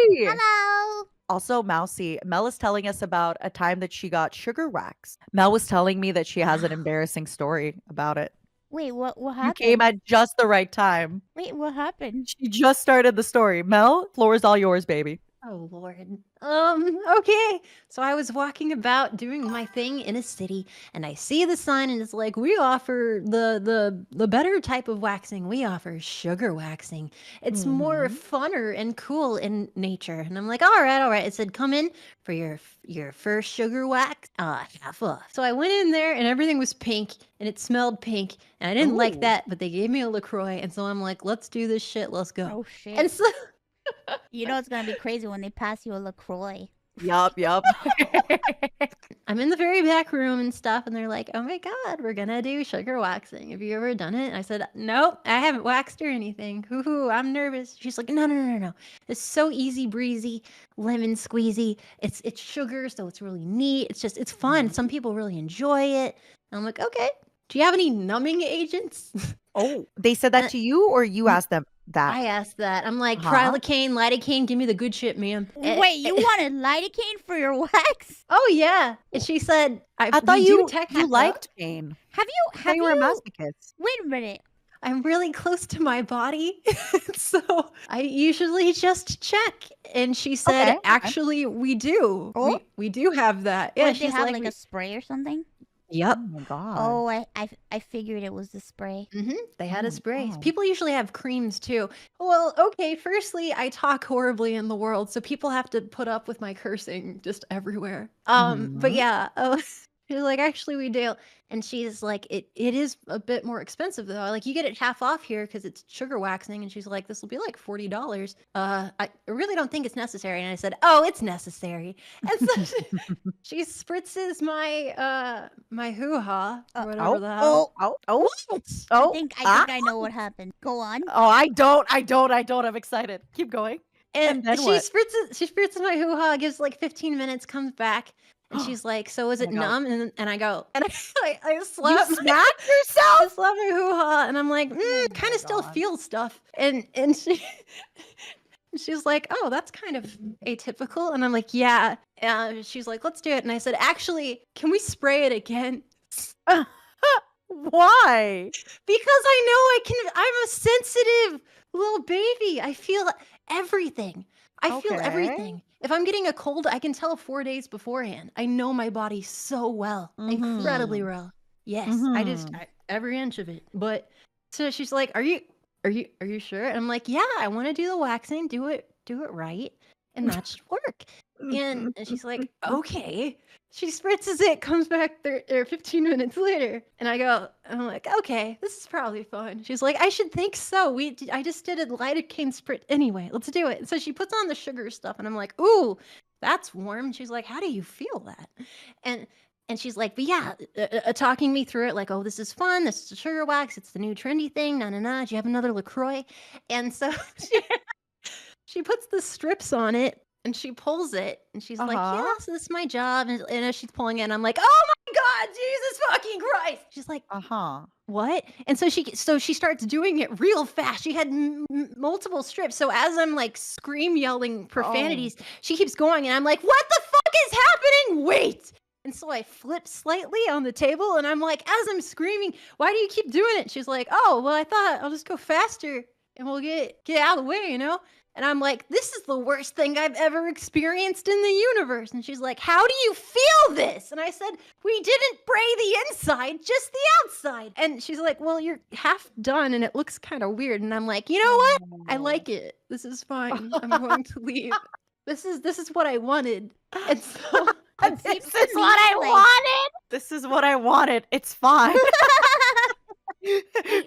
Mousey! Hello. Also, Mousey, Mel is telling us about a time that she got sugar wax. Mel was telling me that she has an Wow. embarrassing story about it. Wait, what You came happened? at just the right time. Wait, what happened? She just started the story. Mel, floor is all yours, baby. Oh Lord. Okay. So I was walking about doing my thing in a city, and I see the sign, and it's like, we offer the better type of waxing. We offer sugar waxing. It's more Mhm. funner and cool in nature. And I'm like, all right. It said, come in for your first sugar wax, half off. So I went in there, and everything was pink, and it smelled pink, and I didn't like Ooh. that, but they gave me a LaCroix, and so I'm like, let's do this shit. Let's go. Oh shit. And so You know it's gonna be crazy when they pass you a LaCroix. Yup. I'm in the very back room and stuff, and they're like, oh my God, we're gonna do sugar waxing. Have you ever done it? And I said, nope, I haven't waxed or anything. Hoo-hoo, I'm nervous. She's like, no. It's so easy breezy, lemon squeezy. It's sugar, so it's really neat. It's fun. Mhm. Some people really enjoy it. And I'm like, okay. Do you have any numbing agents? Oh, they said that to you, or you asked them that? I asked that. I'm like, Uh-huh. Prilocaine, lidocaine, give me the good shit, ma'am. Wait, you wanted lidocaine for your wax? Oh yeah. And she said, I thought we do you tech- liked pain. Have I thought you were a masochist. Wait a minute. I'm really close to my body, so I usually just check. And she said, Okay. actually, we do. Oh? We do have that. Yeah, What, they she's have like, like a spray or something? yep. Oh my god. Oh, I figured it was the spray. They had Oh a my spray. God. People usually have creams too. Well, okay, firstly, I talk horribly in the world, so people have to put up with my cursing just everywhere. But Mhm. yeah, she's like, actually, we do. And she's like, it is a bit more expensive though. Like, you get it half off here because it's sugar waxing. And she's like, this will be like $40. I really don't think it's necessary. And I said, oh, it's necessary. And so she spritzes my my hoo-ha or whatever the hell. Oh. I think I know what happened. Go on. Oh, I don't. I'm excited. Keep going. And then she what? spritzes my hoo-ha, gives like 15 minutes, comes back, and she's like, so is Oh it my God. numb? And I go, and I You slap smacked I yourself? slap my hoo-ha, and I'm like, Oh kind my of still God. feel stuff. And she's like, oh, that's kind of atypical. And I'm like, yeah. She's like, let's do it. And I said, actually, can we spray it again? Why? Because I know I'm a sensitive little baby. I feel everything. I feel Okay. everything. If I'm getting a cold, I can tell 4 days beforehand. I know my body so well, incredibly well. Yes, every inch of it. But so she's like, "Are you sure?" And I'm like, "Yeah, I want to do the waxing. Do it right, and that should work." And she's like, "Okay." She spritzes it, comes back 15 minutes later, and I'm like, okay, this is probably fun. She's like, I should think so. I just did a lidocaine spritz anyway. Let's do it. And so she puts on the sugar stuff, and I'm like, ooh, that's warm. She's like, how do you feel that? And she's like, but yeah, talking me through it, like, oh, this is fun. This is a sugar wax. It's the new trendy thing. Do you have another LaCroix? And so she puts the strips on it. And she pulls it, and she's like, yeah, so this is my job. And as she's pulling it, I'm like, oh my God, Jesus fucking Christ. She's like, what? And so she starts doing it real fast. She had multiple strips. So as I'm like yelling profanities, she keeps going, and I'm like, what the fuck is happening? Wait. And so I flip slightly on the table, and I'm like, as I'm screaming, why do you keep doing it? She's like, oh, well, I thought I'll just go faster, and we'll get out of the way, you know? And I'm like, this is the worst thing I've ever experienced in the universe. And she's like, how do you feel this? And I said, we didn't spray the inside, just the outside. And she's like, well, you're half done and it looks kind of weird. And I'm like, you know what? I like it. This is fine. I'm going to leave. This is what I wanted. And so this is what I wanted. This is what I wanted. It's fine.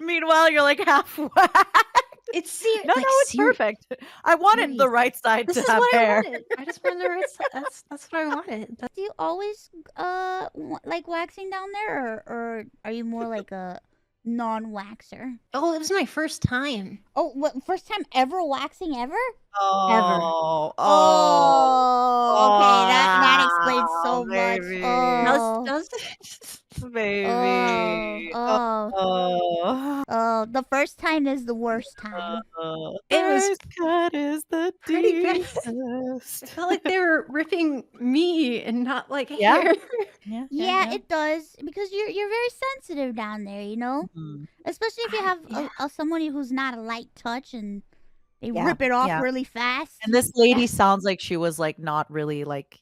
Meanwhile, you're like half whacked. It's No, it's perfect. I wanted the right side this to is have what hair. I wanted. I just wanted the right side. That's what I wanted. Do you always like waxing down there, or are you more like a non-waxer? Oh, it was my first time. Oh, what, first time ever waxing ever? Oh, okay, that explains so much. baby. Oh, Baby. oh, well, the first time is the worst time. It was First cut is the pretty bad. I deepest. felt like they were ripping me and not like Yeah. hair. Yeah, Yeah, it does because you're very sensitive down there, you know. Mhm. Especially if you have somebody who's not a light touch and they Yeah, rip it off yeah. really fast. And this lady Yeah. sounds like she was, like, not really, like,